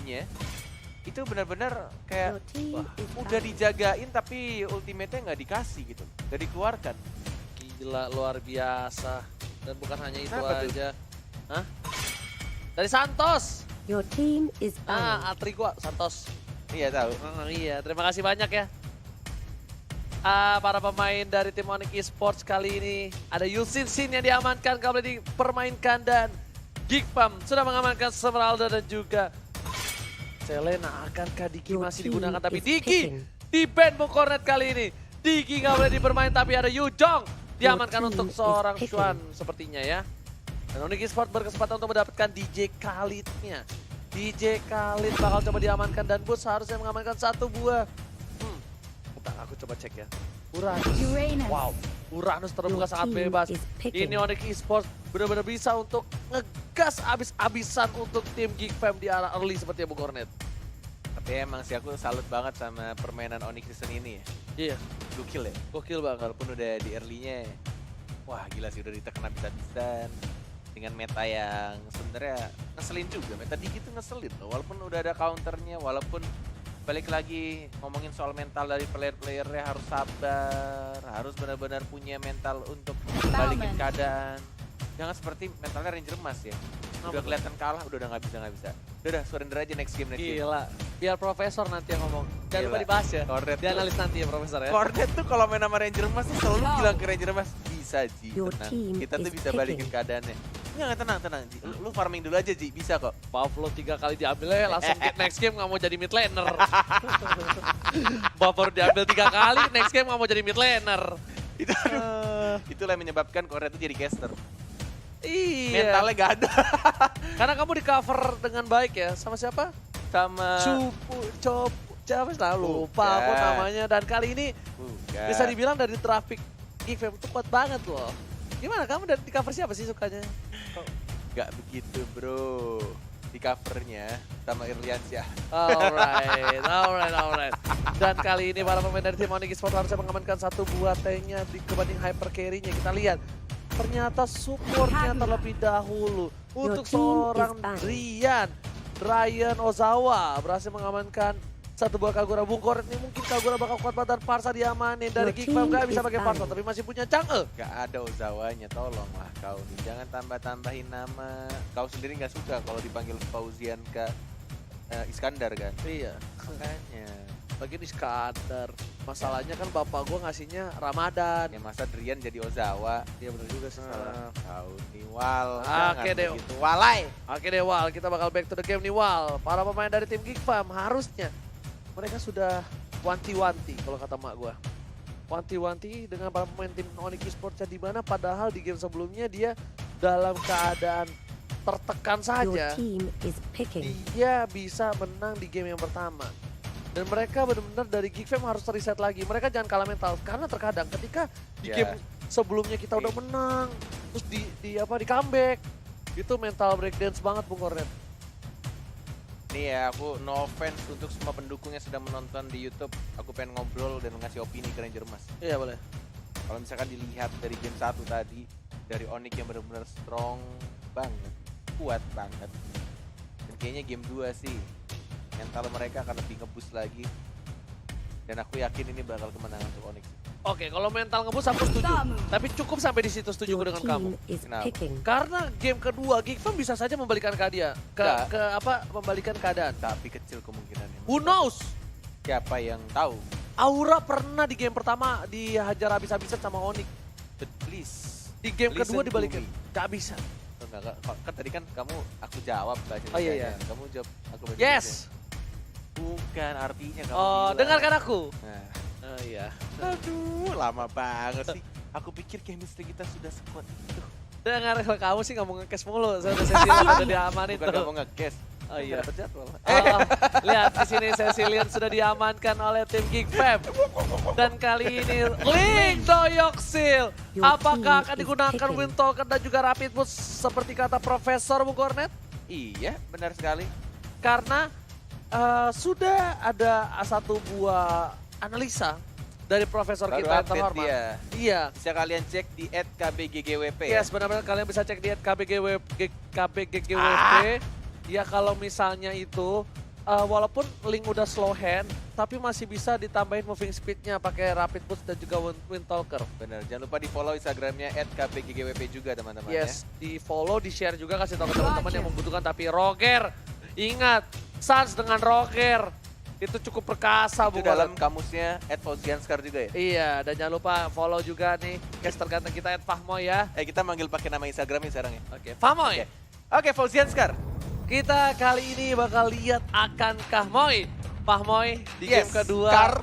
ultinya itu benar-benar kayak udah dijagain tapi ultimate-nya nggak dikasih gitu, nggak dikeluarkan. Gila, luar biasa. Dan bukan hanya itu Kenapa tuh? aja. Hah? Dari Santos. Your team is banned. Atri gua Santos. Iya tahu. Iya, terima kasih banyak ya. Para pemain dari tim Onyx Esports kali ini ada Yusin Sin yang diamankan, kembali dipermainkan, dan Geekfam sudah mengamankan Smeralda dan juga Selena. Akankah Digi Your masih team digunakan? Tapi is Digi picking. di ban Bung Cornet kali ini. Digi nggak boleh dipermain, tapi ada Yujong diamankan Your untuk team is seorang picking. Xuan sepertinya ya. Dan Onyx Esports berkesempatan untuk mendapatkan DJ Khalid-nya. DJ Khalid bakal coba diamankan dan Bus harusnya mengamankan satu buah. Bentar, aku coba cek ya. Uranus. Uranus. Wow, Uranus terbuka Your sangat team bebas. is picking. Ini Onyx Esports benar-benar bisa untuk ngegas abis-abisan untuk tim Geekfam di arah early seperti Bung Cornet. Tapi emang sih aku salut banget sama permainan Onyx season ini ya. Iya, Gokil ya. gokil banget. Walaupun udah di early-nya, wah gila sih udah ditekan habis-habisan. Dengan meta yang sebenarnya ngeselin juga. Meta Digi tuh ngeselin loh. Walaupun udah ada counternya, walaupun balik lagi ngomongin soal mental dari player-playernya, harus sabar, harus benar-benar punya mental untuk balikin keadaan. Jangan seperti mentalnya Ranger Emas ya. Udah kelihatan kalah, udah nggak bisa. Udah surrender aja next game. Gila, biar profesor nanti yang ngomong. Jangan lupa Gila. dibahas ya. Cornet Di analis nanti ya profesor ya. Cornet tuh kalau main sama Ranger Emas tuh selalu bilang ke Ranger Emas, bisa Ji, Your tenang. team Kita tuh is bisa balikin picking. keadaannya. Enggak, tenang Ji. Lu farming dulu aja Ji, bisa kok. Buffalo 3 kali diambil ya, langsung next game nggak mau jadi mid laner. Buffalo diambil 3 kali, next game nggak mau jadi mid laner. Itu itulah yang menyebabkan Cornet tuh jadi caster. Iya. Mentalnya gak ada. Karena kamu di cover dengan baik ya, sama siapa? Sama Siapa sih? Lupa aku Bukan. namanya. Dan kali ini Bukan. bisa dibilang dari traffic Geekfam itu kuat banget loh. Gimana kamu dari di cover siapa sih sukanya? Gak begitu bro. Di covernya sama Irliansyah. Alright. Dan kali ini para pemain dari tim Onyx Esports harusnya mengamankan satu buah tanknya dibanding hyper carry-nya. Kita lihat, ternyata supportnya terlebih dahulu untuk team seorang is banned. Ryan Ozawa berhasil mengamankan satu buah Kagura. Bung Cornet ini mungkin Kagura bakal kuat banget dan Parsa diamanin. Dari Your Geekfam team gak bisa is pakai Parsa, banned. tapi masih punya Chang'e. Gak ada Ozawanya, tolonglah kau nih. Jangan tambah-tambahin nama. Kau sendiri gak suka kalau dipanggil Fauzian ke Iskandar kan? Iya. Makanya. Bagian Iskandar. Masalahnya kan bapak gua ngasihnya Ramadan. Ya masa Drian jadi Ozawa. Iya bener juga sih. Kau nih Wal. Oke, Jangan Deo. begitu. Walai. Oke deh Wal, kita bakal back to the game nih Wal. Para pemain dari tim Geekfam harusnya mereka sudah wanti-wanti kalau kata mak gua. Wanti-wanti dengan para pemain tim Onyx Esports di mana padahal di game sebelumnya dia dalam keadaan tertekan Your saja. team is picking. Dia bisa menang di game yang pertama. Dan mereka benar-benar dari Geekfam harus reset lagi. Mereka jangan kalah mental karena terkadang ketika di Ya. game sebelumnya kita udah menang, terus di comeback, itu mental breakdance banget Bung Cornet. Nih ya, aku no offense untuk semua pendukung yang sedang menonton di YouTube. Aku pengen ngobrol dan ngasih opini ke Ranger Emas. Iya boleh. Kalau misalkan dilihat dari game 1 tadi, dari Onyx yang benar-benar strong banget, kuat banget. Dan kayaknya game 2 sih, mental mereka akan lebih ngeboost lagi. Dan aku yakin ini bakal kemenangan untuk Onyx. Oke, kalau mental ngebus aku setuju. Tapi cukup sampai di situ setuju Your dengan kamu. team is Kenapa? picking. Karena game kedua Geekfam bisa saja membalikan keadaan. Enggak. Membalikan keadaan. Tapi kecil kemungkinannya. Who knows? Siapa yang tahu? Aura pernah di game pertama dihajar habis-habisan sama Onyx. But please. Di game Listen kedua to dibalikin. me. Gak bisa. Enggak, kan tadi kan aku jawab baca Oh, iya, iya. Kamu jawab aku baca Yes. Bukan artinya kamu Oh, bilang. dengarkan aku. Nah, Oh iya. aduh, lama banget sih. Aku pikir chemistry kita sudah sekuat itu. Dengar kamu sih ngomong ngekes mulu. Saya udah Cecilian udah diamanin Bukan tuh. kamu nge-guess. Oh iya. Dapat jadwal. Oh, lihat di sini Cecilian sudah diamankan oleh tim Geekfam. Dan kali ini Link Doyoksil. Your Apakah team akan is digunakan picking. Wind Token dan juga Rapid Boost seperti kata Profesor Bung Cornet? Iya, benar sekali. Karena sudah ada satu buah analisa dari Profesor Baru kita yang update terhormat. dia. Iya. Bisa kalian cek di @kbggwp ya. Yes, benar-benar kalian bisa cek di KBGWP. Ya kalau misalnya itu walaupun Link udah slow hand, tapi masih bisa ditambahin moving speed-nya pakai Rapid Boost dan juga Wind Talker. Bener, jangan lupa di follow Instagramnya @kbggwp juga teman-teman Yes, di follow, di share juga, kasih tahu ke teman-teman yang membutuhkan. Tapi Roger, ingat, Sans dengan Roger itu cukup perkasa, Itu bukan? dalam kamusnya @fauzianskar juga ya? Iya, dan jangan lupa follow juga nih caster ganteng kita @fahmoy ya. Kita manggil pakai nama Instagramnya sekarang ya? Oke, Fahmoy. Oke, Fauzianskar. Kita kali ini bakal lihat akankah Fahmoy di game kedua.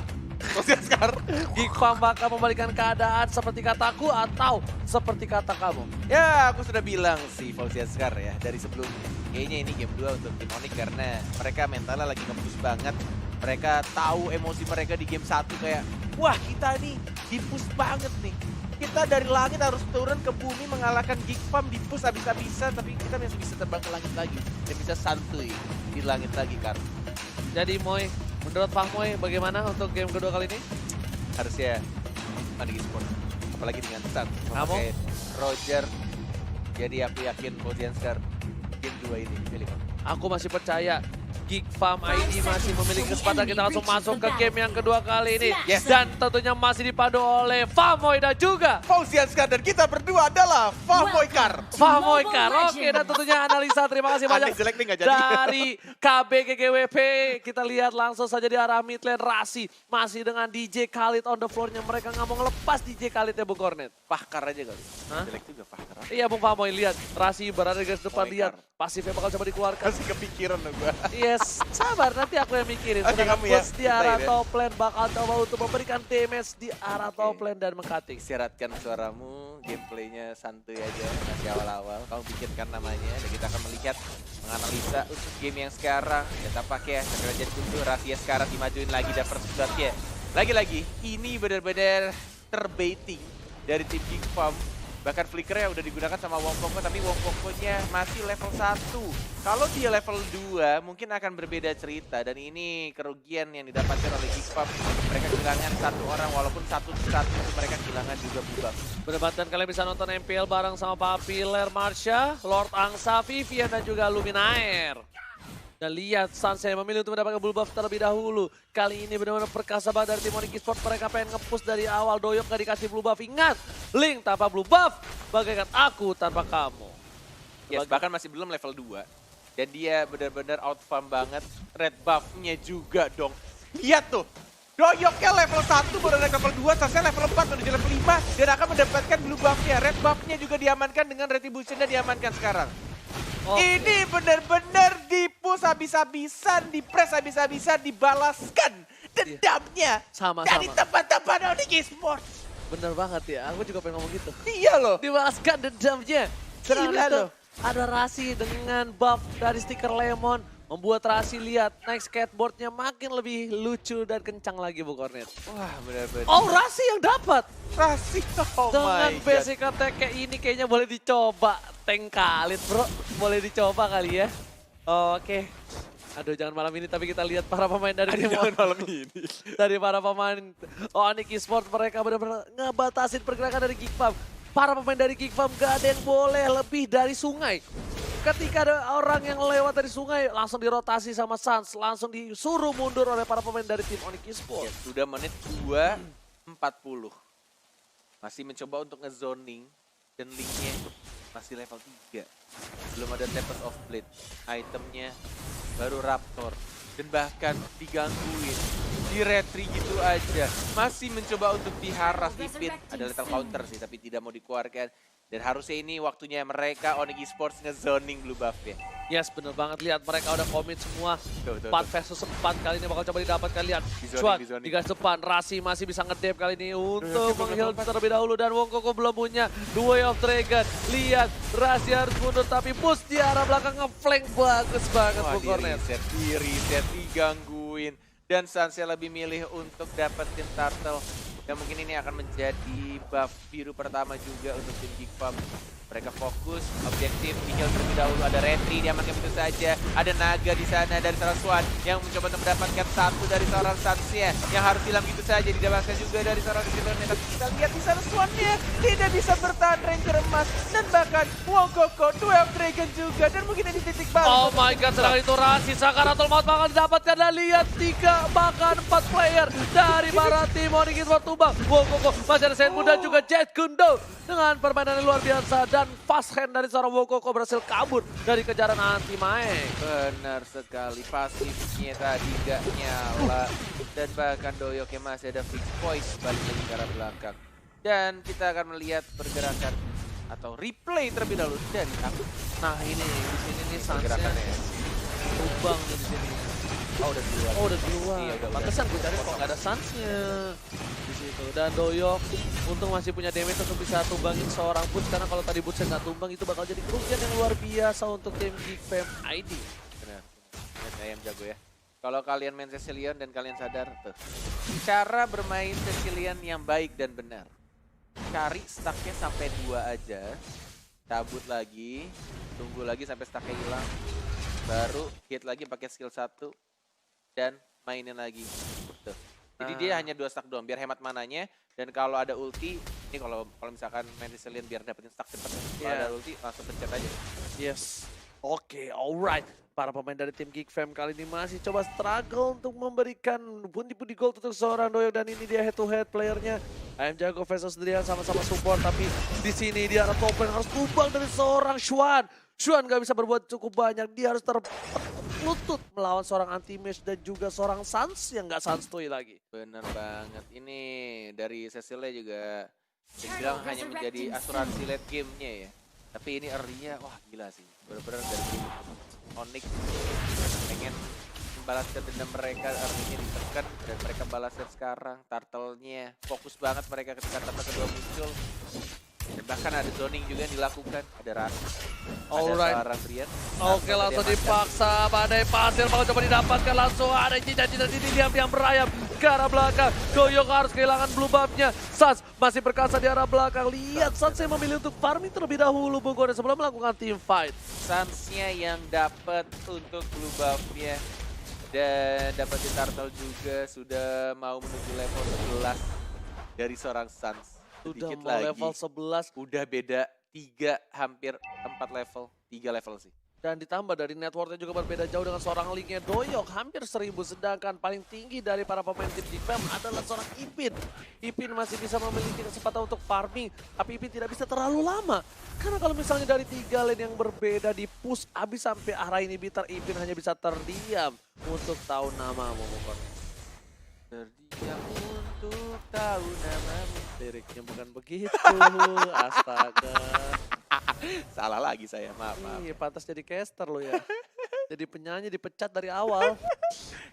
Fauzianskar. Geekfam bakal membalikan keadaan seperti kataku atau seperti kata kamu. Ya, aku sudah bilang sih Fauzianskar ya dari sebelumnya. Kayaknya ini game 2 untuk tim Onyx karena mereka mentalnya lagi nge-push banget. Mereka tahu emosi mereka di game 1 kayak, wah kita nih di-push banget nih. Kita dari langit harus turun ke bumi mengalahkan Geekfam, di-push habis-habisan, tapi kita masih bisa terbang ke langit lagi. Dan bisa santuy di langit lagi, Kar. Jadi Moy, menurut Fahmoy bagaimana untuk game kedua kali ini? Harusnya Onyx Esports. Apalagi dengan Sun. Kamu? Memakai Roger. Jadi aku yakin Fauzianskar game 2 ini pilih. Aku masih percaya Geekfam ID masih memiliki kesempatan. Kita langsung masuk ke game yang kedua kali ini. Yes. Dan tentunya masih dipandu oleh Fahmoy dan juga Fauzianskar dan kita berdua adalah Fahmoykar. Fahmoy Kar. Oke, dan tentunya analisa terima kasih banyak Aneh jelek nih nggak jadi. dari KBGGWP. Kita lihat langsung saja di arah mid lane. Rasi masih dengan DJ Khalid on the floor-nya. Mereka nggak mau ngelepas DJ Khalid ya Bung Kornet. Fahkar aja kali. Hah? Jelek juga Fahkar. Iya Bung Fahmoy, lihat Rasi berada di garis depan. Moikar. Lihat pasifnya bakal coba dikeluarkan. Kasih kepikiran dong gua. Yes, sabar nanti aku yang mikirin. Oke, Sedangkan kamu ya. Push di arah Kita ya. top lane bakal coba untuk memberikan damage di arah Oke. top lane dan mengcutting. Istirahatkan suaramu, gameplaynya santuy aja masih awal-awal. Kamu pikirkan namanya dan kita akan melihat, menganalisa untuk game yang sekarang. Ya tampaknya Sakrajan Kundu rahasia sekarang dimajuin lagi dan persudatnya. Lagi-lagi ini benar-benar terbaiting dari tim Geekfam. Bahkan flickernya udah digunakan sama Wong Koko, tapi Wong Kokonya masih level 1. Kalau dia level 2 mungkin akan berbeda cerita. Dan ini kerugian yang didapatkan oleh Geekfam. Mereka kehilangan satu orang walaupun satu-satu itu mereka kehilangan juga buff. Berdebatkan kalian bisa nonton MPL bareng sama Papiler Marsha, Lord Angsa, Vivian dan juga Luminaire. Dan lihat Sans yang memilih untuk mendapatkan blue buff terlebih dahulu. Kali ini benar-benar perkasa banget dari tim Onyx Esports. Mereka pengen nge-push dari awal. Doyok gak dikasih blue buff. Ingat, Link tanpa blue buff bagaikan aku tanpa kamu. Yes, bahkan masih belum level 2. Dan dia benar-benar outfarm banget. Red buff-nya juga dong. Lihat tuh. Doyoknya level 1 baru naik level 2, Sasha level 4 menuju level 5 dan akan mendapatkan blue buff-nya. Red buff-nya juga diamankan dengan retribution-nya diamankan sekarang. Ini benar-benar di-push habis-habisan, di-press habis-habisan, dibalaskan dendamnya Sama-sama. dari teman-teman Onyx Esports. Bener banget ya, aku juga pengen ngomong gitu. Iya loh. Dibalaskan dendamnya. Serangan Gila itu loh. ada Rasi dengan buff dari stiker Lemon. Membuat Rasi lihat naik skateboardnya makin lebih lucu dan kencang lagi Bu Kornet. Wah benar-benar. Oh Rasi yang dapat. Rasi, oh Dengan my god. basic attack kayak ini kayaknya boleh dicoba. Tank Khalid bro, boleh dicoba kali ya. Oke. Aduh jangan malam ini tapi kita lihat para pemain dari tim malam ini. dari para pemain Onyx Esports, mereka benar-benar ngebatasin pergerakan dari Geekfam. Para pemain dari Geekfam gak ada yang boleh lebih dari sungai. Ketika ada orang yang lewat dari sungai, langsung dirotasi sama Sans, langsung disuruh mundur oleh para pemain dari tim Onyx Esports. Sudah menit 2:40. Masih mencoba untuk ngezoning dan linknya masih level 3. Belum ada Tempest of Blade. Itemnya baru Raptor. Dan bahkan digangguin. Di retri gitu aja. Masih mencoba untuk diharas di pit. Ada lethal counter sih tapi tidak mau dikeluarkan. Dan harusnya ini waktunya mereka Onyx Esports ngezoning blue buff ya. Yes, bener banget. Lihat mereka udah komit semua. Tuh, 4 versus 4 kali ini bakal coba didapatkan. Lihat, Di zoning, Cuan di zoning. di garis depan. Rasi masih bisa ngedep kali ini untuk mengheal terlebih dahulu. Dan Wong Koko belum punya The Way of Dragon. Lihat, Rasi harus mundur tapi push di arah belakang ngeflank. Bagus banget Bu Kornet. Di reset, digangguin. Dan Sansa lebih milih untuk dapetin turtle. Dan mungkin ini akan menjadi buff biru pertama juga untuk tim Geekfam. Mereka fokus, objektif, tinggal terlebih dahulu. Ada Retri, diamankan begitu saja. Ada Naga di sana dari seorang Swan yang mencoba untuk mendapatkan satu dari seorang Sansnya yang harus hilang gitu saja. Didapatkan juga dari seorang Digitalnya. Tapi kita lihat di sana Swannya tidak bisa bertahan Ranger emas. Dan bahkan Wokoko, 12 Dragon juga. Dan mungkin ini titik balik. Oh my god, serangan itu Rasi Sakaratul Maut bakal didapatkan. Dan lihat 3 bahkan 4 player dari para tim Onyx Esports tumbang. Wokoko, masih ada Senmu dan juga Jet Gundo dengan permainan yang luar biasa. Dan fast hand dari seorang Wokoko berhasil kabur dari kejaran anti-Mae. Benar sekali, pasifnya tadi gak nyala. Dan bahkan Doyoknya masih ada fixed voice balik lagi ke arah belakang. Dan kita akan melihat pergerakan atau replay terlebih dahulu dari aku. Nah ini di sini nih Sansnya Pergerakannya. tumbang nih di sini. Oh udah keluar. Oh udah keluar. Iya, udah. Pantesan gue cari kok nggak ada Sansnya di situ. Dan Doyok untung masih punya damage untuk bisa tumbangin seorang Boots, karena kalau tadi Bootsnya nggak tumbang itu bakal jadi kerugian yang luar biasa untuk tim Geekfam ID. Benar. Ayam jago ya. Kalau kalian main Cecilion dan kalian sadar tuh, cara bermain Cecilion yang baik dan benar. Cari stacknya sampai 2 aja, cabut lagi, tunggu lagi sampai stacknya hilang, baru hit lagi pakai skill 1 dan mainin lagi. Tuh. Jadi dia hanya 2 stack doang biar hemat mananya, dan kalau ada ulti, ini kalau misalkan main Cecilion biar dapetin stack cepet. Kalau ada ulti langsung pencet aja. Yes. Oke, alright. Para pemain dari tim Geekfam kali ini masih coba struggle untuk memberikan pundi-pundi gold untuk seorang Doyok, dan ini dia head to head playernya. Ayam Jago versus Drian sama-sama support, tapi di sini dia top lane harus tumbang dari seorang Xuan. Xuan gak bisa berbuat cukup banyak, dia harus terlutut melawan seorang Anti-Mage dan juga seorang Sans yang gak santuy lagi. Bener banget. Ini dari Cecilia juga dibilang hanya menjadi asuransi late game-nya ya. Tapi ini early-nya wah gila sih. Bener-bener dari tim Onyx pengen membalaskan dendam mereka, early-nya ditekan dan mereka balaskan sekarang. Turtle-nya fokus banget mereka ketika turtle kedua muncul. Dan bahkan ada zoning juga yang dilakukan, ada Rasi, ada seorang Brian. Oke, langsung dipaksa, badai pasir bakal coba didapatkan, langsung ada cita-cita ini diam-diam berayap ke arah belakang. Doyok harus kehilangan blue buff-nya. Sans masih berkasa di arah belakang. Lihat Sans yang memilih untuk farming terlebih dahulu Bogor sebelum melakukan team fight. Sansnya yang dapat untuk blue buff-nya. Dan dapat di Turtle juga sudah mau menuju level 11 dari seorang Sans. Sudah Sedikit mau lagi, level 11. udah beda 3 hampir 4 level, 3 level sih. Dan ditambah dari networknya juga berbeda jauh dengan seorang linknya Doyok hampir 1000, sedangkan paling tinggi dari para pemain tim Geekfam adalah seorang Ipin. Ipin masih bisa memiliki kesempatan untuk farming, tapi Ipin tidak bisa terlalu lama. Karena kalau misalnya dari 3 lane yang berbeda di push abis sampai arah inhibitor, Ipin hanya bisa terdiam untuk tahu namamu, Bogor. Terdiam untuk tahu namamu. Liriknya bukan begitu, astaga. Salah lagi saya, maaf. Iya, pantas jadi caster lo ya. Jadi penyanyi dipecat dari awal.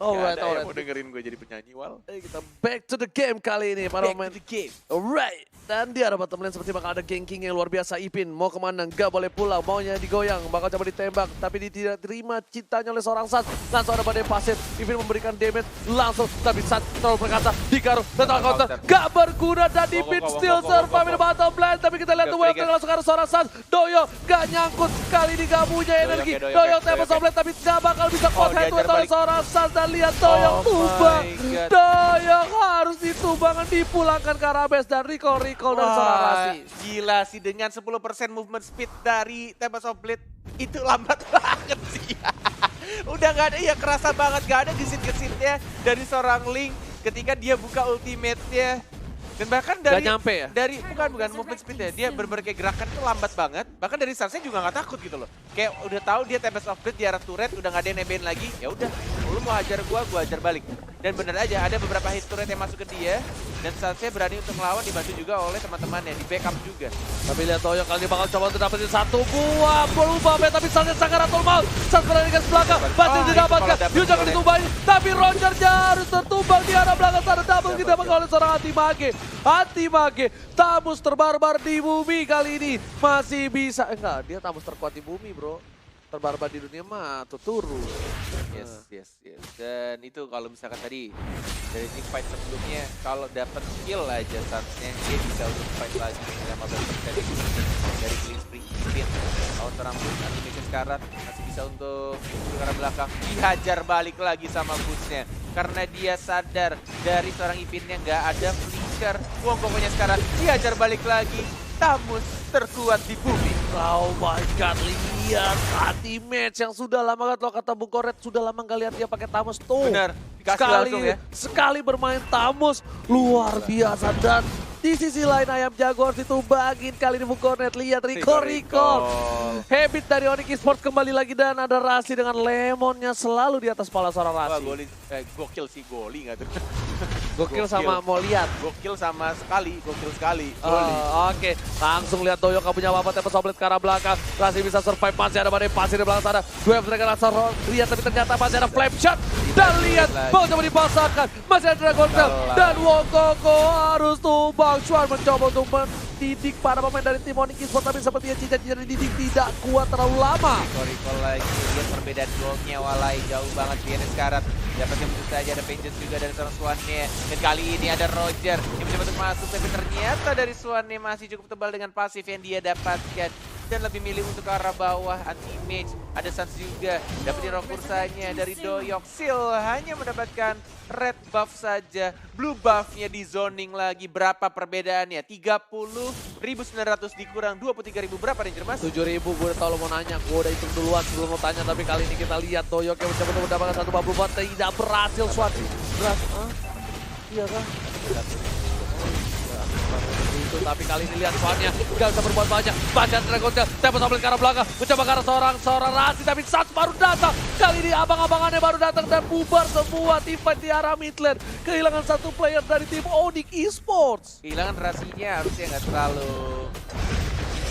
Alright, Alright. mau dengerin gue jadi penyanyi, Wal. Kita back to the game kali ini para pemain. game. Alright. Dan di arah bottom lane seperti bakal ada ganking yang luar biasa. Ipin mau kemana? Nggak boleh pulang. Maunya digoyang. Bakal coba ditembak. Tapi tidak terima cintanya oleh seorang Sans. Langsung ada badai pasir. Ipin memberikan damage langsung. Tapi Sans terlalu perkasa. Dikaruh. Total counter. Gak berguna. Dan Ipin still survive di bottom lane. Tapi kita lihat the wave langsung ada seorang Sans. Doyok gak nyangkut. Kali ini gak punya energi. Doyok tembak top lane. Tapi gak bakal bisa kuat head to head oleh seorang Sans. Dan lihat Doyok tumbang. Doyok harus ditumbangkan. Dipulangkan ke arah base. Dan recall dari seorang Rasi. Gila sih, dengan 10% movement speed dari Tempest of Blade itu lambat banget sih. Udah gak ada, ya kerasa banget gak ada gesit-gesitnya dari seorang Link ketika dia buka ultimate-nya. Dan bahkan dari Gak nyampe ya? Dari bukan movement speed-nya, dia berbagai gerakan itu lambat banget. Bahkan dari Sansnya juga gak takut gitu loh. Kayak udah tahu dia Tempest of Blade di arah turret, udah gak ada yang nebein lagi. Ya udah, lu mau hajar gua hajar balik. Dan bener aja ada beberapa hit turret yang masuk ke dia. Dan Sansnya berani untuk melawan, dibantu juga oleh teman-temannya, di backup juga. Tapi lihat Doyok kali ini bakal coba untuk dapetin satu buah berubah, tapi Sansnya Sakaratul Maut. Sans berani ke belakang, pasti didapatkan. Dia jangan ditumbangi, tapi Roger harus tertumbang di arah belakang sana. Double kita oleh seorang Anti-Mage. Anti-Mage, Tamus terbarbar di bumi kali ini. Masih bisa, enggak, dia Tamus terkuat di bumi bro. terbarbar di dunia mah Tuturu. Yes, yes, yes. Dan itu kalau misalkan tadi dari team fight sebelumnya, kalau dapat kill aja saatnya dia bisa untuk fight lagi dengan 15% dari clean spree. Spin. Counter rambut, animation sekarat masih bisa untuk ke arah belakang. Dihajar balik lagi sama Boots-nya. Karena dia sadar dari seorang Ipinnya nggak ada flicker. Wong pokoknya sekarang dihajar balik lagi. Tamus terkuat di bumi. Oh my god, lihat anti-match yang sudah lama kan, kalau kata Bung Koret, sudah lama nggak lihat dia pakai Tamus tuh. Benar, dikasih langsung ya. Sekali bermain Tamus, luar biasa. Dan di sisi lain Ayam Jaguar ditumbangin kali ini Bung Koret. Lihat Rico. Habit dari Onyx Esports kembali lagi dan ada Rasi dengan lemonnya selalu di atas kepala seorang Wah, Rasi. gokil sih, goli nggak tuh? Gokil sama mau lihat. Gokil sama sekali, gokil sekali. Oke, langsung lihat Doyoka punya wabat yang pesawat ke arah belakang. Rasi bisa survive, masih ada badai pasir di belakang sana. Dua mereka rasa lihat, tapi ternyata masih ada flame shot. Dan lihat, mau coba dipaksakan. Masih ada Dragon Tail. Dan Wongkoko harus tumbang. Chuan mencoba untuk mendidik para pemain dari tim Onyx Esports, tapi sepertinya cincin-cincin dididik tidak kuat terlalu lama. Rico lagi, lihat perbedaan golnya, walai jauh banget Vienna sekarang. Dapatnya tentu saja ada Vengeance juga dari seorang Swannya. Dan kali ini ada Roger yang mencoba untuk masuk, tapi ternyata dari Swannya masih cukup tebal dengan pasif yang dia dapatkan. Dan lebih milih untuk ke arah bawah, anti-mage. Ada Sans juga, dapetin rock kursanya dari Doyok. Sil hanya mendapatkan red buff saja. Blue buffnya di zoning lagi. Berapa perbedaannya? 30.900 dikurang 23.000. Berapa Ranger Mas? 7.000, gue udah tau lo mau nanya. Gue udah hitung duluan sebelum mau tanya, tapi kali ini kita lihat Doyok yang mencoba untuk mendapatkan 144. Tidak berhasil Swan. Iya kan? Itu, tapi kali ini lihat Swannya gak bisa berbuat banyak. Baca Dragon Tail, tempo sambil ke arah belakang, mencoba ke arah seorang Rasi, tapi Sans baru datang. Kali ini abang-abangannya baru datang dan bubar semua tim fight di arah mid lane. Kehilangan satu player dari tim Onyx Esports. Kehilangan Rasinya harusnya nggak terlalu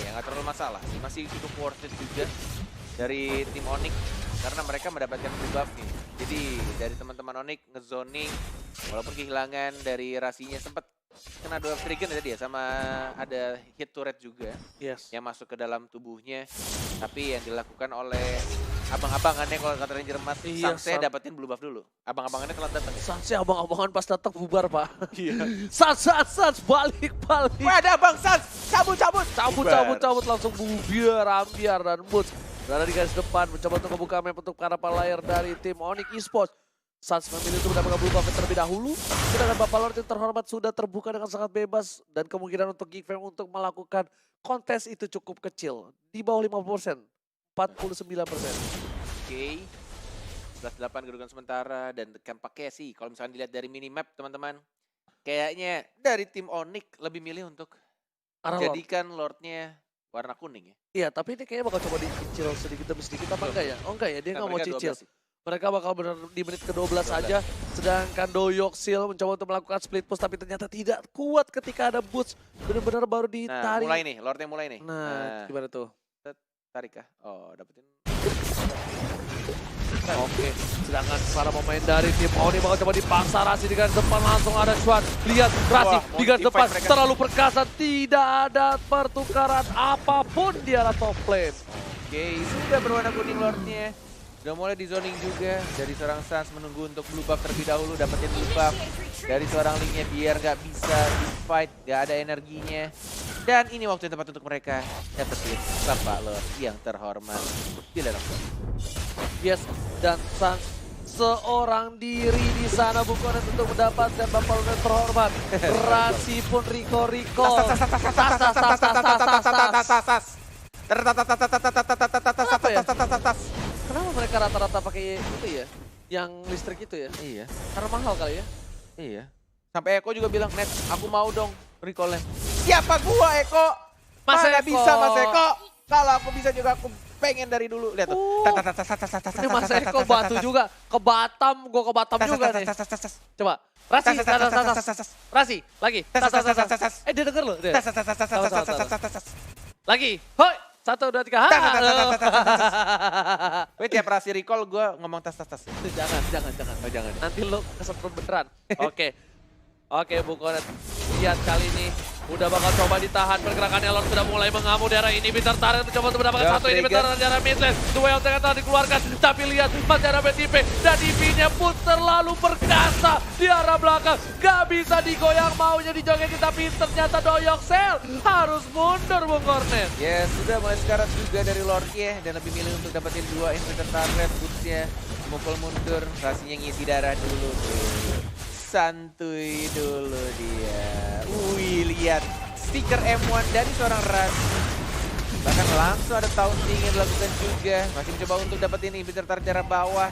nggak terlalu masalah sih, masih cukup worth it juga dari tim Onyx karena mereka mendapatkan blue buff nih. Jadi dari teman-teman Onyx ngezoning walaupun kehilangan dari Rasinya, sempat kena 2 trigger tadi ya, sama ada hit turret juga Yes. yang masuk ke dalam tubuhnya. Tapi yang dilakukan oleh abang-abangannya kalau kata Ranger Mas, Iya, Sansnya dapetin blue buff dulu. Abang-abangannya telat datang. Sansnya abang-abangan pas datang bubar, Pak. Iya. Sans, balik. Wah, ada Bang Sans, cabut. Cabut langsung bubiar, ambiar, dan Boots berada di garis depan, mencoba untuk membuka map untuk para player dari tim Onyx Esports. Sans memilih untuk mendapatkan blue buff terlebih dahulu, sedangkan Bapak Lord yang terhormat sudah terbuka dengan sangat bebas, dan kemungkinan untuk Geek Fam untuk melakukan kontes itu cukup kecil, di bawah 50%, 49%. Oke. 11-8 kedudukan sementara dan tekan pakai sih. Kalau misalnya dilihat dari minimap teman-teman, kayaknya dari tim Onyx lebih milih untuk Arah Lord. jadikan Lordnya warna kuning ya. Iya, tapi ini kayaknya bakal coba dicicil sedikit demi sedikit apa enggak ya? Oh enggak ya, dia nggak mau mereka cicil. 12 sih. Mereka bakal benar di menit ke-12 aja. Sedangkan Doyok Sil mencoba untuk melakukan split push, tapi ternyata tidak kuat ketika ada Boots. Benar-benar baru Nah, ditarik. mulai nih, Lordnya mulai nih. Nah, gimana tuh? Tarik kah? Oh, dapetin. Oke, sedangkan para pemain dari tim Oni bakal coba dipaksa. Rasi di garis depan, langsung ada Chuan. Lihat Rasi Wah, di garis team depan, fight mereka. terlalu perkasa. Tidak ada pertukaran apapun di arah top lane. Oke, sudah berwarna kuning Lordnya. Udah mulai di zoning juga. Dari seorang Sans menunggu untuk blue buff terlebih dahulu. Dapetin blue buff dari seorang Link-nya biar gak bisa di fight. Gak ada energinya. Dan ini waktu yang tepat untuk mereka dapetin Bapak Lord yang terhormat. Di dalam Yes, dan Sans seorang diri di sana bukan untuk mendapatkan Bapak Lord yang terhormat. Rasi pun Rico. Kenapa mereka rata-rata pakai itu ya? Yang listrik itu ya? Iya, Karena mahal kali ya? iya. Sampai Eko juga bilang, Net, aku mau dong recall-nya. Siapa gua, Eko? Mas Mana Eko. bisa, Mas Eko? Kalau aku bisa juga, aku pengen dari dulu. Lihat tuh. Ini Mas Eko batu juga. Ke Batam, gue ke Batam juga nih. Coba. Rasi, Rasi, lagi. Dia denger loh. Lagi. Hoi. 1, 2, 3. Wih, tiap Rasi recall gue ngomong tas. Jangan. Oh, jangan. Nanti lo kesetrum beneran. Oke, Bung Koret. Lihat kali ini Udah bakal coba ditahan, pergerakannya Lord sudah mulai mengamuk daerah ini. Bitter Turret mencoba untuk mendapatkan Ya, satu inhibitor dari daerah mid lane. Duel ternyata dikeluarkan, tapi lihat masih ada BTP. Dan DP-nya pun terlalu perkasa di arah belakang. Gak bisa digoyang, maunya dijogetin, tapi ternyata Doyok Cell harus mundur Bung Kornet. Ya sudah mulai sekarang juga dari Lordnya dan lebih milih untuk dapetin 2 inhibitor turret. Bootsnya mukul mundur, rasinya ngisi darah dulu tuh. Santuy dulu dia. Wih, lihat stiker M1 dari seorang Rasi. Bahkan langsung ada taunting yang dilakukan juga. Masih mencoba untuk dapetin inhibitor jarak bawah.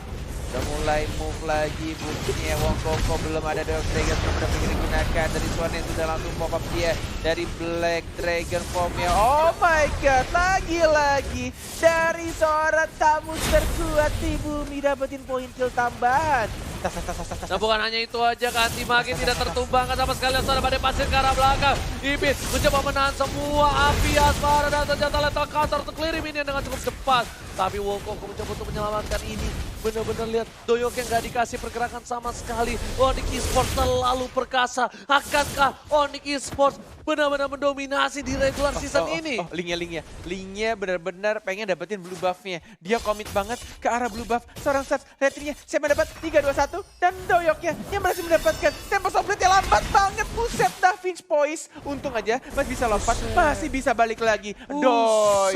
Udah mulai move lagi, buktinya Wong Koko belum ada Dark Dragon belum ada pikir digunakan. Dari Swan yang sudah langsung pop up dia dari Black Dragon formnya. Oh my god, lagi-lagi dari seorang tamu terkuat di bumi dapetin poin kill tambahan. Nah bukan hanya itu aja, Kanti makin tidak tertumbangkan sama sekali. Ada badai pasir ke arah belakang. Ipin mencoba menahan semua api asmara dan ternyata lethal counter untuk clear minion dengan cukup cepat. Tapi Wokoko mencoba untuk menyelamatkan ini. Benar-benar lihat Doyok yang gak dikasih pergerakan sama sekali. Onyx Esports terlalu perkasa. Akankah Onyx Esports benar-benar mendominasi di regular season ini? Linknya benar-benar pengen dapetin blue buff-nya. Dia komit banget ke arah blue buff. Seorang Sats, retrinya siap mendapat 3-2-1 dan Doyoknya yang berhasil mendapatkan tempo softplate yang lambat banget. Buset dah Finch Poise. Untung aja masih bisa lompat, masih bisa balik lagi. Doyok,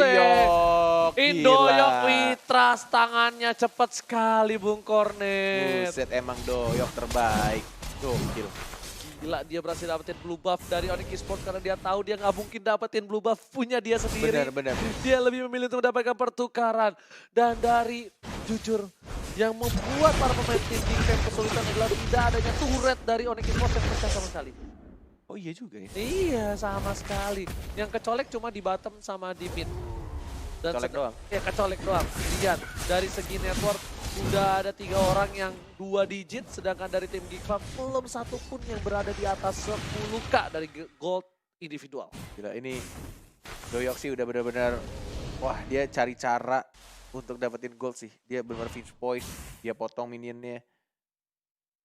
Doyok Witras tangannya cepat sekali Bung Kornet. Buset, emang Doyok terbaik. Gokil. Gila, dia berhasil dapetin blue buff dari Onyx Esports karena dia tahu dia nggak mungkin dapetin blue buff punya dia sendiri. Benar. Dia lebih memilih untuk mendapatkan pertukaran. Dan dari jujur, yang membuat para pemain tim Big Fam kesulitan adalah tidak adanya turret dari Onyx Esports yang pecah sama sekali. Oh iya juga ya. Iya, sama sekali. Yang kecolek cuma di bottom sama di mid. Dan Kecolek doang? Ya, kecolek doang. Lihat, dari segi network udah ada 3 orang yang 2 digit, sedangkan dari tim Geekfam belum satu pun yang berada di atas 10k dari gold individual. Gila, ini Doyok sih udah benar-benar, wah dia cari cara untuk dapetin gold sih. Dia benar-benar Finch Poise, dia potong minionnya.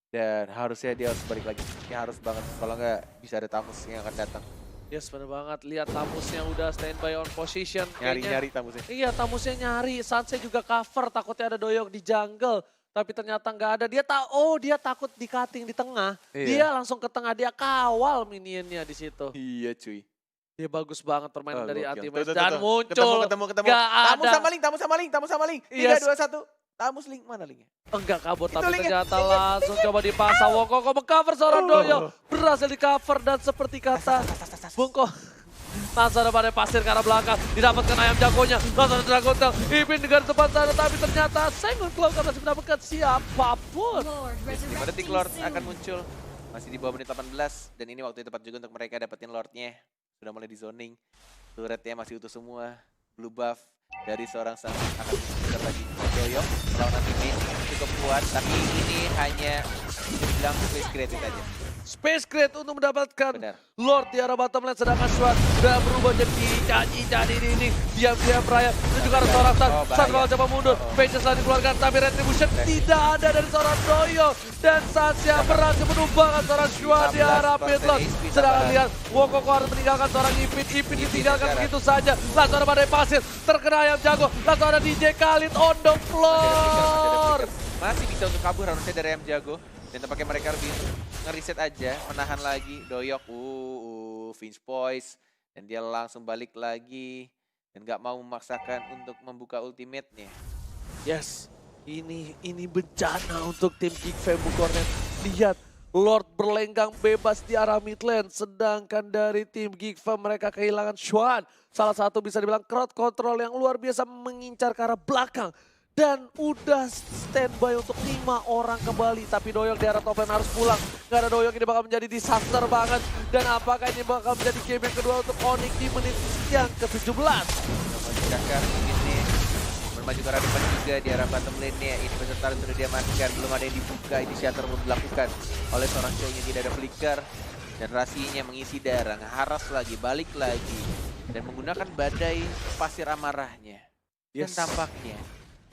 Dan harusnya dia harus balik lagi. Ya harus banget, kalau nggak bisa ada Tamus yang akan datang. Yes, bener banget. Lihat Tamusnya udah standby on position. Nyari-nyari Tamusnya. Iya, Tamusnya nyari. Sanse juga cover, takutnya ada Doyok di jungle. Tapi ternyata nggak ada. Dia dia takut di cutting di tengah. Iya. Dia langsung ke tengah, dia kawal minionnya di situ. Iya cuy. Dia bagus banget permainan dari gokil. Ultimate. Tuh, Dan muncul. Ketemu. Gak Tamus ada. sama Link. Yes. 3-2-1. Tamus Link, mana Linknya? Enggak kabur, Itu tapi linknya, ternyata langsung coba dipasang. Wokoko meng-cover seorang Doyok. Berhasil di-cover dan seperti kata Bungko. Langsung ada pada pasir ke arah belakang. Didapatkan ayam jagonya. Langsung ada Dragon Tail. Ipin dengan depan sana, tapi ternyata Sengun Cloud masih mendapatkan siapapun. 5 detik Lord akan muncul. Masih di bawah menit 18. Dan ini waktu yang tepat juga untuk mereka dapetin Lordnya. Sudah mulai di zoning. Turretnya masih utuh semua. Blue buff dari seorang sang akan muncul lagi. Doyok melawan anti cukup kuat. Tapi ini hanya dibilang space created aja. Space Crate untuk mendapatkan Benar. Lord di arah bottom lane, sedangkan Swan udah berubah jadi ini diam-diam Ryan dan juga ada seorang San. San bakal coba mundur, Pages setelah dikeluarkan tapi Retribution tidak ada dari seorang Doyok dan Sansia berhasil menumbangkan seorang Swan di arah mid lane. Sedangkan lihat Wokoko harus meninggalkan seorang Ipin ditinggalkan begitu saja. Langsung ada badai pasir, terkena ayam jago, langsung ada DJ Khalid on the floor. Masih bisa untuk kabur harusnya dari ayam jago. Dan tampaknya mereka lebih ngereset aja, menahan lagi Doyok, Finch Poise, dan dia langsung balik lagi dan nggak mau memaksakan untuk membuka ultimate-nya. Yes, ini bencana untuk tim Geek Fam Kornet. Lihat, Lord berlenggang bebas di arah mid lane, sedangkan dari tim Geek Fam mereka kehilangan Swan. Salah satu bisa dibilang crowd control yang luar biasa mengincar ke arah belakang. Dan udah standby untuk 5 orang kembali. Tapi Doyok di arah top lane harus pulang. Gak ada Doyok, ini bakal menjadi disaster banget. Dan apakah ini bakal menjadi game yang kedua untuk Onyx di menit yang ke-17? Cakar ini bermaju ke arah depan juga di arah bottom lane-nya. Ini peserta sudah diamankan, belum ada yang dibuka. Inisiator belum dilakukan oleh seorang cowoknya, tidak ada flicker. Dan Rasinya mengisi darah, haras lagi, balik lagi. Dan menggunakan badai pasir amarahnya. Dan tampaknya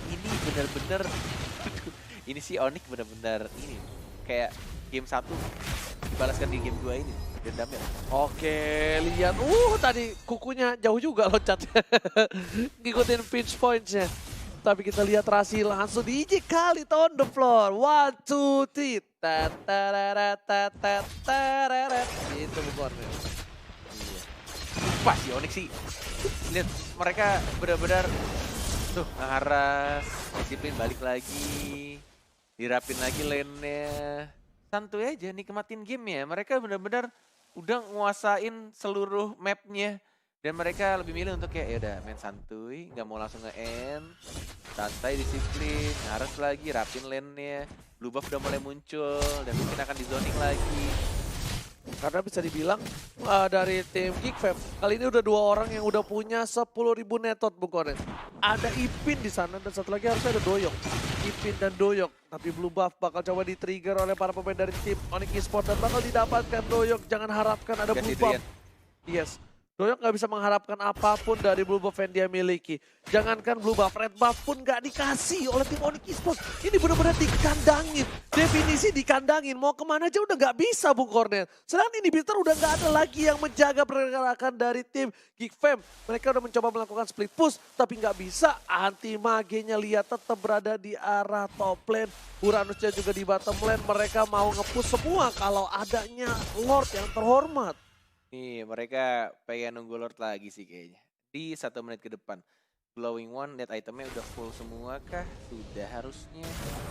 ini benar-benar ini si Onyx benar-benar ini kayak game 1 dibalaskan di game 2 ini dendamnya. Oke, lihat. Tadi kukunya jauh juga loncatnya. Ngikutin pinch points-nya. Tapi kita lihat Rasi langsung di kali on the floor. 1, 2, 3. Itu bukannya. Iya. Pas si Onyx sih. Lihat mereka benar-benar tuh ngaras, disiplin balik lagi. Dirapin lagi lane-nya. Santuy aja nikmatin game ya. Mereka benar-benar udah nguasain seluruh mapnya. Dan mereka lebih milih untuk kayak yaudah main santuy, nggak mau langsung nge-end. Santai, disiplin, ngaras lagi, rapin lane-nya. Blue buff udah mulai muncul dan mungkin akan di zoning lagi. Karena bisa dibilang dari tim Geekfam kali ini udah 2 orang yang udah punya 10.000 netot Bung Konen. Ada Ipin di sana dan satu lagi harusnya ada Doyok. Ipin dan Doyok, tapi blue buff bakal coba di-trigger oleh para pemain dari tim Onyx Esports dan bakal didapatkan Doyok. Jangan harapkan ada blue buff. Yes. Doyok nggak bisa mengharapkan apapun dari blue buff yang dia miliki. Jangankan blue buff, red buff pun nggak dikasih oleh tim Onyx Esports. Ini benar-benar dikandangin. Definisi dikandangin. Mau kemana aja udah nggak bisa Bung Kornel. Sedangkan inhibitor udah nggak ada lagi yang menjaga pergerakan dari tim Geekfam. Mereka udah mencoba melakukan split push, tapi nggak bisa. Anti magenya lihat tetap berada di arah top lane. Uranusnya juga di bottom lane. Mereka mau nge-push semua kalau adanya Lord yang terhormat. Nih, mereka pengen nunggu Lord lagi sih kayaknya. Di 1 menit ke depan. Glowing One, net itemnya udah full semua kah? Sudah harusnya.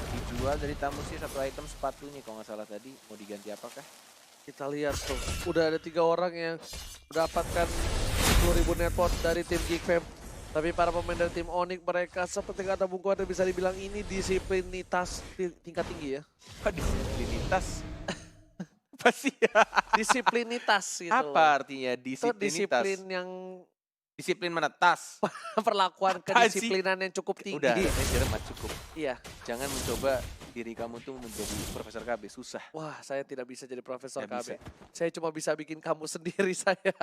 Dijual dari Tamusi 1 item sepatunya kalau nggak salah tadi. Mau diganti apakah? Kita lihat tuh, udah ada 3 orang yang mendapatkan 10.000 netpot dari tim Geekfam. Tapi para pemain dari tim Onyx mereka seperti kata Bung Kuat bisa dibilang ini disiplinitas tingkat tinggi ya. Apa disiplinitas? Apa sih ya? Disiplinitas gitu. Apa artinya Itu disiplinitas? disiplin yang Disiplin menetas. perlakuan Apa kedisiplinan yang cukup tinggi. Udah, saya kira mah cukup. Iya. Jangan mencoba diri kamu tuh menjadi Profesor KB, susah. Wah, saya tidak bisa jadi Profesor Nggak KB. Saya cuma bisa bikin kamu sendiri saya.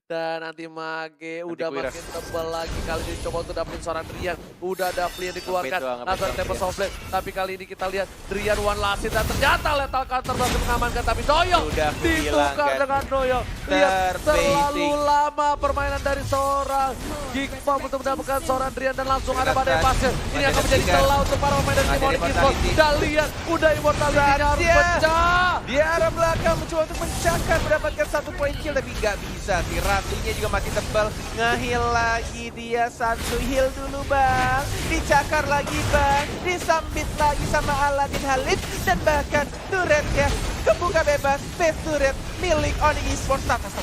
Dan nanti Mage udah Kuiras. makin tebal lagi. Kali ini coba untuk dapetin seorang Drian. Udah ada play yang dikeluarkan. Ngapain Langsung doang, table Drian. softblade. Tapi kali ini kita lihat Drian one last hit. Dan ternyata lethal counter berhasil mengamankan. Tapi Doyok Udah ditukar menghilangkan. dengan Doyok. Lihat terlalu Terbaiting. lama permainan dari seorang Geekfam untuk mendapatkan seorang Drian. Dan langsung ada badai pasir. Ini akan menjadi celah untuk para pemain dari tim Ada Onyx Esports. immortality. Dan lihat udah immortality-nya harus Rahasia. pecah. Di arah belakang mencoba untuk mencakar mendapatkan 1 poin kill tapi nggak bisa. Tirasinya juga masih tebal. Nge-heal lagi dia 1 heal dulu bang. Dicakar lagi bang. Disambit lagi sama Aladin Halid. Dan bahkan turretnya kebuka bebas. Base turret milik Onyx Esports. Tatas.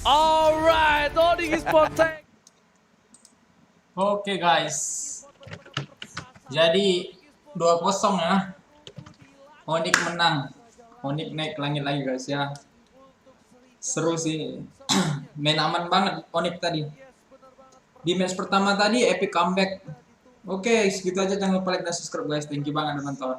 Alright, Onyx Esports take. Oke guys, jadi 2-0 ya. Onyx menang. Onyx naik ke langit lagi guys ya. Seru sih. Main aman banget Onyx tadi. Di match pertama tadi epic comeback. Oke, segitu aja, jangan lupa like dan subscribe guys. Thank you banget udah nonton.